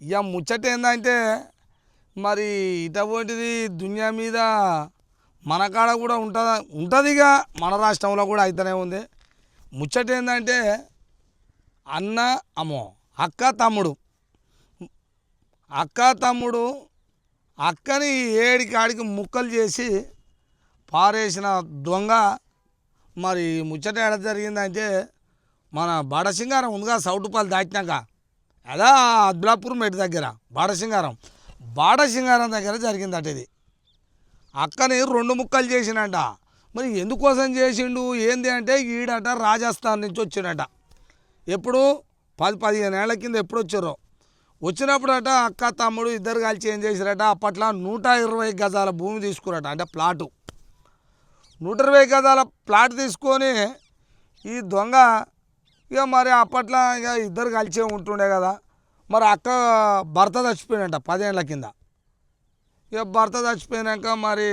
ఇక ముచ్చట ఏందంటే మరి ఇటువంటిది దునియా మీద మన కాడ కూడా ఉంటుంది ఇక మన రాష్ట్రంలో కూడా అయితేనే ఉంది. ముచ్చట ఏంటంటే అన్న అమ్మో అక్క తమ్ముడు అక్క తమ్ముడు అక్కని ఏడికాడికి ముక్కలు చేసి పారేసిన దొంగ. మరి ముచ్చట ఎడ జరిగిందంటే మన బాడసింగారం ఉందిగా సౌటుపల్లి దాటినాక అదా అద్లాపూర్ మెట్ దగ్గర బాడసింగారం దగ్గర జరిగిందట ఇది. అక్కని 2 ముక్కలు చేసినట. మరి ఎందుకోసం చేసిండు ఏంది అంటే ఈడట రాజస్థాన్ నుంచి వచ్చినట. ఎప్పుడు 10-15 ఏళ్ల కింద ఎప్పుడు వచ్చారో వచ్చినప్పుడట అక్క తమ్ముడు ఇద్దరు కలిసి ఏం చేశారట, అప్పట్లో 120 గజాల భూమి తీసుకురట. అంటే ప్లాటు 120 గజాల ప్లాట్ తీసుకొని ఈ దొంగ ఇక మరి అప్పట్లో ఇక ఇద్దరు కలిసే ఉంటుండే కదా. మరి అక్క భర్త చచ్చిపోయినట 10 ఏళ్ల కింద. ఇక భర్త చచ్చిపోయినాక మరి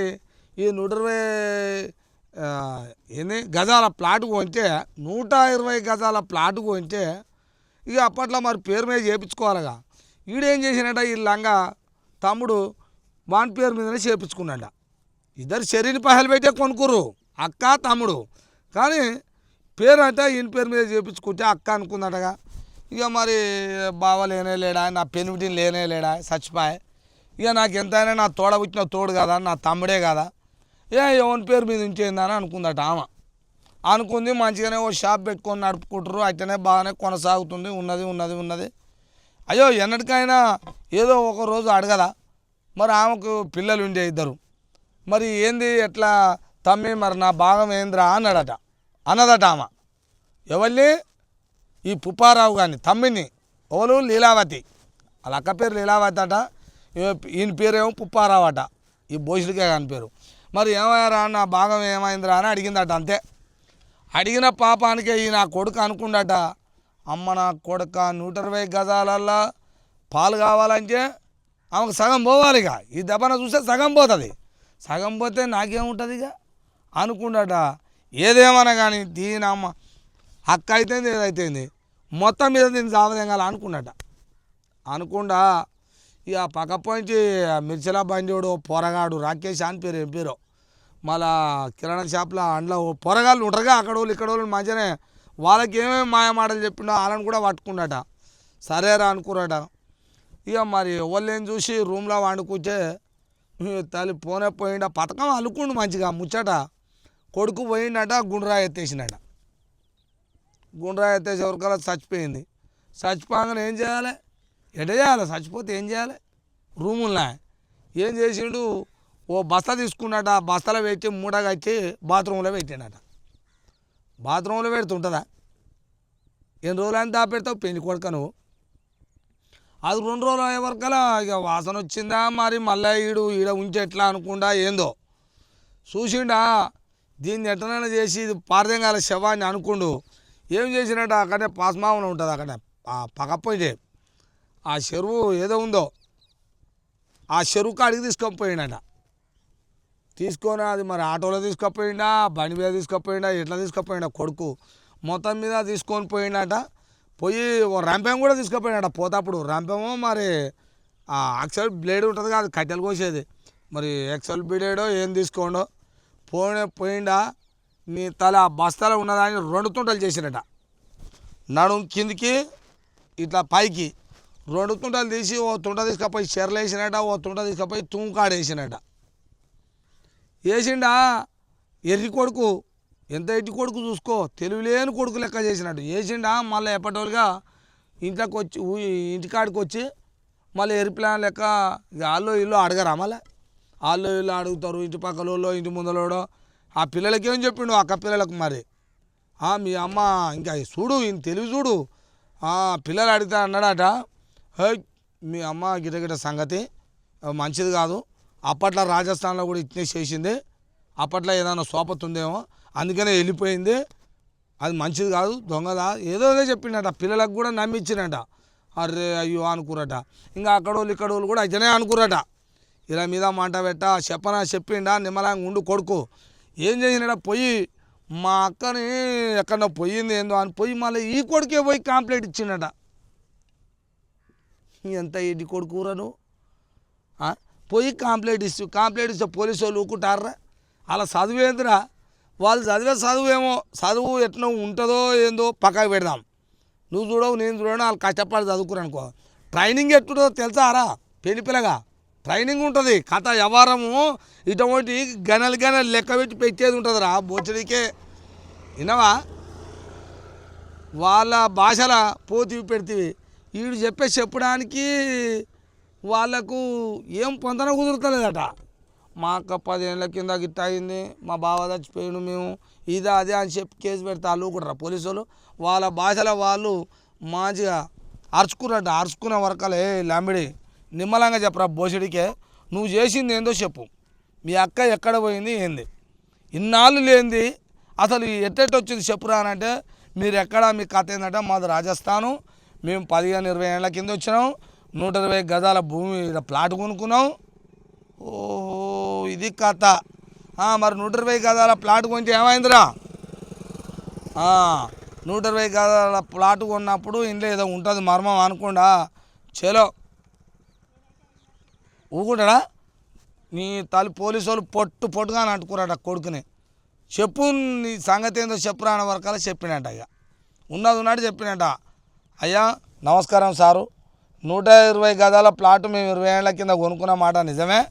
ఈ 120 గజాల ప్లాట్ కొంటే 120 గజాల ప్లాట్ కొంటే ఇక అప్పట్లో మరి పేరు మీద చేయించుకోవాలిగా. ఈడేం చేసినట ఈ లంగా తమ్ముడు వాని పేరు మీదనే చేయించుకున్నాడ. ఇద్దరు శరీని పహలు పెట్టే కొనుక్కురు అక్క తమ్ముడు. కానీ పేరు అంటే ఈయన పేరు మీద చేయించుకుంటే అక్క అనుకుందటగా. ఇక మరి బావ లేనే లేడా, నా పెనిమిటిని లేనే లేడా, చచ్చిపోయా. ఇక నాకు ఎంతైనా నా తోడ పుట్టిన తోడు కదా, నా తమ్ముడే కదా, ఎవరి పేరు మీద ఉంచేందని అనుకుందట ఆమె. అనుకుంది మంచిగానే ఓ షాప్ పెట్టుకొని నడుపుకుంటారు. అట్లనే బాగానే కొనసాగుతుంది. ఉన్నది అయ్యో ఎన్నటికైనా ఏదో ఒక రోజు అడగదా. మరి ఆమెకు పిల్లలు ఉండే ఇద్దరు. మరి ఏంది ఎట్లా తమ్మి మరి నా భాగం ఏంద్రా అన్నదట ఆమె. ఎవరిని? ఈ పుప్పారావు కానీ తమ్మిని. ఎవరు? లీలావతి. వాళ్ళ అక్క పేరు లీలావతి అట, ఈయన పేరేమో పుప్పారావు అట, ఈ భోషుడికే కాని పేరు. మరి ఏమయ్యారా నా భాగం ఏమైందిరా అని అడిగిందట. అంతే. అడిగిన పాపానికే ఈ నా కొడుకు అనుకుండట, అమ్మ నా కొడుక 120 గజాలల్లో పాలు కావాలంటే ఆమెకు సగం పోవాలి. ఇక ఈ దెబ్బన చూస్తే సగం పోతుంది. సగం పోతే నాకేముంటుంది ఇక అనుకుండట. ఏదేమన్నా కానీ దీని అమ్మ అక్క అయితేంది ఏదైతేంది మొత్తం మీద దీన్ని జావదెంగాల అనుకున్నట. అనుకుండా ఇక పక్క పోయించి మిర్చిల బండివాడు పొరగాడు రాకేష్ అని పేరు, ఏం పేరు, మళ్ళా కిరాణా షాప్లో అందులో పొరగాళ్ళు ఉంటారుగా, అక్కడ వాళ్ళు ఇక్కడ వాళ్ళు మంచిగానే వాళ్ళకి ఏమేమి మాయ మాటలు చెప్పిండో వాళ్ళని కూడా పట్టుకున్నట. సరేరా అనుకున్నాట. ఇక మరి వాళ్ళని చూసి రూమ్లో వండుకుంటే తల్లి పోయిండ పథకం అల్లుకుండు మంచిగా ముచ్చట. కొడుకు పోయిండట, గుండ్రాయి ఎత్తేసినట. గుండ్రాయి ఎత్తేసి ఎవరికల్లా చచ్చిపోయింది. చచ్చిపోగానే ఏం చేయాలి, చేయాలి, చచ్చిపోతే ఏం చేయాలి. రూముల్లో ఏం చేసిండు, ఓ బస్తా తీసుకున్నట. బస్తాలో పెట్టి మూట కట్టి బాత్రూంలో పెట్టిండట. బాత్రూంలో పెడుతుంటుందా? ఎన్ని రోజులు అని దాపెడతావు పెళ్లి కొడుక నువ్వు. అది 2 రోజులు అయ్యే వరకలా ఇక వాసన వచ్చిందా, మరి మళ్ళీ ఈడ ఉంచి ఎట్లా అనుకుండా ఏందో చూసిండా. దీన్ని ఎట్లనైనా చేసి ఇది పారదెంగాల శవాన్ని అనుకుండు. ఏం చేసినట్టు అక్కడే పాస్మావన ఉంటుంది, అక్కడ పక్కపోయితే ఆ చెరువు ఏదో ఉందో ఆ చెరువు కాడికి తీసుకొని పోయిండట. తీసుకొని అది మరి ఆటోలో తీసుకుపోయిండా, బండి మీద తీసుకుపోయిండా, ఎట్లా తీసుకుపోయిండా కొడుకు మొత్తం మీద తీసుకొని పోయిండట. పోయి ఓ రంపం కూడా తీసుకుపోయినట. పోతప్పుడు రంపేమో మరి ఎక్సెల్ బ్లేడ్ ఉంటుంది కదా, కట్టెలు కోసేది, మరి ఎక్సెల్ బ్లేడో ఏం తీసుకోండో పోయిండా. నీ తల బస్తాలో ఉన్నదాన్ని 2 తుంటలు చేసినట. నడుము కిందికి ఇట్లా పైకి 2 తుంటలు తీసి ఓ తుంట తీసుకపోయి చెరలు వేసినట, ఓ తుంట తీసుకపోయి తుంకాడు వేసినట. వేసిండా ఎర్రి కొడుకు, ఎంత ఎట్టి కొడుకు చూసుకో, తెలివిలేని కొడుకు లెక్క చేసినట్టు వేసిండా. మళ్ళీ ఎప్పటిగా ఇంటికాడికి వచ్చి మళ్ళీ ఎయిర్ప్లాన్ లెక్క ఇక వాళ్ళు ఇల్లు అడగరా, మళ్ళీ వాళ్ళు ఇల్లు అడుగుతారు. ఇంటి పక్కలో ఇంటి ముందలోడో ఆ పిల్లలకి ఏం చెప్పిండు అక్క పిల్లలకు, మరి మీ అమ్మ ఇంకా చూడు ఈయన తెలివి చూడు, పిల్లలు అడిగితే అన్నాడట, హే మీ అమ్మ గిటగిట సంగతి మంచిది కాదు, అప్పట్లో రాజస్థాన్లో కూడా ఇట్నే చేసింది, అప్పట్లో ఏదైనా సోపత్ ఉందేమో అందుకనే వెళ్ళిపోయింది, అది మంచిది కాదు, దొంగదా ఏదో చెప్పిండట. పిల్లలకు కూడా నమ్మించినట. అర్రే అయ్యో అనుకురట. ఇంకా అక్కడోళ్ళు ఇక్కడోళ్ళు కూడా అయితేనే అనుకురట. ఇలా మీద మంట పెట్ట చెప్పిండా నిమ్మలంగా ఉండు కొడుకు. ఏం చేసినట, పోయి మా అక్కని ఎక్కడో పోయింది ఏందో అని పోయి మళ్ళీ ఈ కొడుకే పోయి కంప్లైంట్ ఇచ్చిండట. ఎంత ఎడ్డి కొడుకురా నువ్వు పోయి కంప్లైంట్ ఇస్తే పోలీసు వాళ్ళు ఊకుంటారా? అలా చదువేందిరా? వాళ్ళు చదివే చదువు ఎట్లా ఉంటుందో ఏందో పక్కకు పెడదాం. నువ్వు చూడవు నేను చూడను, వాళ్ళు కష్టపడి చదువుకురు అనుకో. ట్రైనింగ్ ఎట్టుంటుందో తెలుసారా? పిల్లగా ట్రైనింగ్ ఉంటుంది. కథ వ్యవహారము ఇటువంటి గనలు లెక్క పెట్టేది ఉంటుందిరా బొచ్చడికే. వినవా? వాళ్ళ భాషల పోతివి పెడితివి. వీడు చెప్పడానికి వాళ్ళకు ఏం పొందన కుదురుతలేదట. మా అక్క 10 ఏళ్ళ కింద గిట్ట అయింది, మా బావ చచ్చిపోయాడు, మేము ఇదా అదే అని చెప్పి కేసు పెడితే వాళ్ళు కూడా పోలీసు వాళ్ళు వాళ్ళ భాషలో వాళ్ళు మంచిగా అరుచుకున్న వరకలే లాంబిడి నిమ్మలంగా చెప్పరా బోసిడికే. నువ్వు చేసింది ఏందో చెప్పు. మీ అక్క ఎక్కడ పోయింది ఏంది? ఇన్నాళ్ళు లేనిది అసలు ఎట్టొచ్చింది చెప్పురా అని అంటే, మీరు ఎక్కడ, మీ కథ ఏంటంటే మాది రాజస్థాను, మేము 15-20 ఏళ్ళ కింద వచ్చినాం, 120 గజాల భూమి ప్లాట్ కొనుక్కున్నాం. ఓహో ఇది కథ. మరి 120 గజాల ప్లాట్ కొంటే ఏమైందిరా? 120 గజాల ప్లాట్ కొన్నప్పుడు ఇంట్లో ఏదో ఉంటుంది మర్మం అనుకుండా చలో ఊకుంటాడా? నీ పోలీసు వాళ్ళు పొట్టుగా అంటుకురాట కొడుకుని. చెప్పు నీ సంగతి ఏందో చెప్పురా అనే వరకల్లా చెప్పినట్ట. ఇక ఉన్నది చెప్పినట్ట. అయ్యా నమస్కారం సారు, 120 గజాల ప్లాట్ మేము 20 ఏళ్ళ కింద కొనుక్కున్న మాట నిజమే.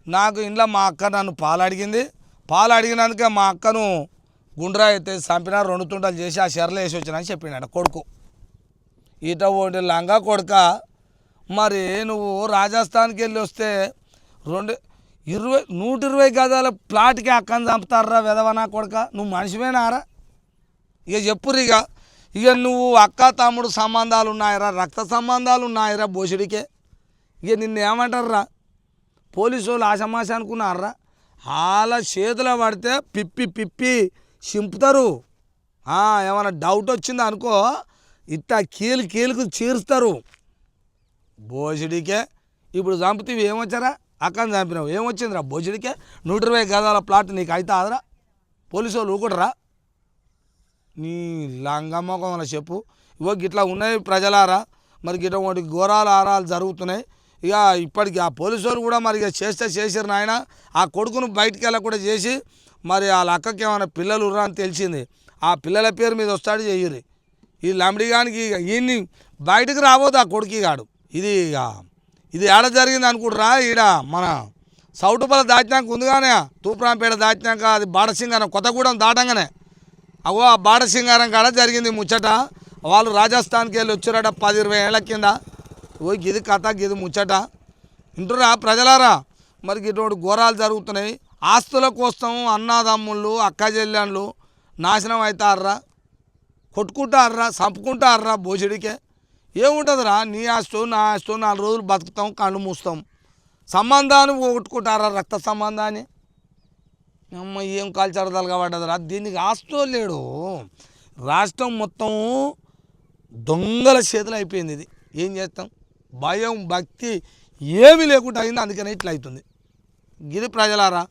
నాకు ఇంట్లో మా అక్క నన్ను పాలు అడిగినందుకే మా అక్కను గుండ్రా అయితే చంపిన, 2 తుంటలు చేసి ఆ చెరలో వేసి వచ్చినా చెప్పినాడు కొడుకు. ఈట ఓటి లంగా కొడుక, మరి నువ్వు రాజస్థాన్కి వెళ్ళి వస్తే 120 గజాల ప్లాట్కి అక్కని చంపుతారా వెదవనా కొడుక? నువ్వు మనిషివేనారా? ఇక చెప్పురు. ఇక నువ్వు అక్క తమ్ముడు సంబంధాలు ఉన్నాయరా, రక్త సంబంధాలు ఉన్నాయరా బోసిడికే. ఇక నిన్ను ఏమంటారా? పోలీసు వాళ్ళు ఆశమాష అనుకున్నారా? వాళ్ళ చేతిలో పడితే పిప్పి చింపుతారు. ఏమైనా డౌట్ వచ్చిందా అనుకో, ఇట్లా కీలుకు చీరుస్తారు బోసిడికే. ఇప్పుడు చంపుతీవి ఏమొచ్చారా? అక్కని చంపినావు ఏమొచ్చిందిరా బోసిడికే? 120 గజాల ప్లాట్ నీకు అయితే ఆదరా? పోలీసు వాళ్ళు ఊకుడరా? నీ లంగమ్మకం చెప్పు. గిట్లా ఉన్నాయి ప్రజలారా, మరి గిట్ల ఒకటి ఘోరాలు ఆరాలు జరుగుతున్నాయి. ఇక ఇప్పటికి ఆ పోలీసు వాళ్ళు కూడా మరి ఇక చేసిరు నాయన. ఆ కొడుకును బయటికి వెళ్ళకుండా చేసి, మరి వాళ్ళ అక్కకి ఏమైనా పిల్లలు ఉర్రా అని తెలిసింది, ఆ పిల్లల పేరు మీద వస్తాడు చెయ్యరు. ఈ లంబడిగానికి ఇక ఈయన్ని బయటకు రాబోదు ఆ కొడుకు గాడు. ఇది ఏడ జరిగింది అనుకుంటురా? ఈడ మన సౌటుపల్ల దాటినాక ఉందిగానే, తూప్రాంపేట దాటినాక అది బాడసింగారం కొత్తగూడెం దాటంగానే ఆ బాడసింగారం కాడ జరిగింది ముచ్చట. వాళ్ళు రాజస్థాన్కి వెళ్ళి వచ్చారట 10-20 ఏళ్ళ కింద. గిది కథ, గిది ముచ్చట. వింటురా ప్రజలారా? మరి ఇటువంటి ఘోరాలు జరుగుతున్నాయి. ఆస్తుల కోసం అన్నదమ్ముళ్ళు అక్క చెల్లెళ్ళు నాశనం అవుతారా, కొట్టుకుంటారా, చంపుకుంటారా బోసిడికే. ఏముంటుందిరా? నీ ఆస్తో నా ఆస్తో 4 రోజులు బతుకుతాం, కళ్ళు మూస్తాం. సంబంధాన్ని కొట్టుకుంటారా, రక్త సంబంధాన్ని. అమ్మ ఏం కల్చరదాలు కాబట్టదురా. దీనికి ఆస్తో లేడు. రాష్ట్రం మొత్తం దొంగల చేతులు అయిపోయింది. ఇది ఏం చేస్తాం? భయం భక్తి ఏమీ లేకుండా అయింది, అందుకనే ఇట్లా అవుతుంది. గిది ప్రజలారా,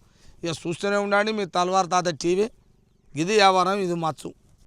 ఇక చూస్తూనే ఉండండి మీ తల్వార్ తాత టీవీ. గిది వ్యవహారం, ఇది మచ్చు.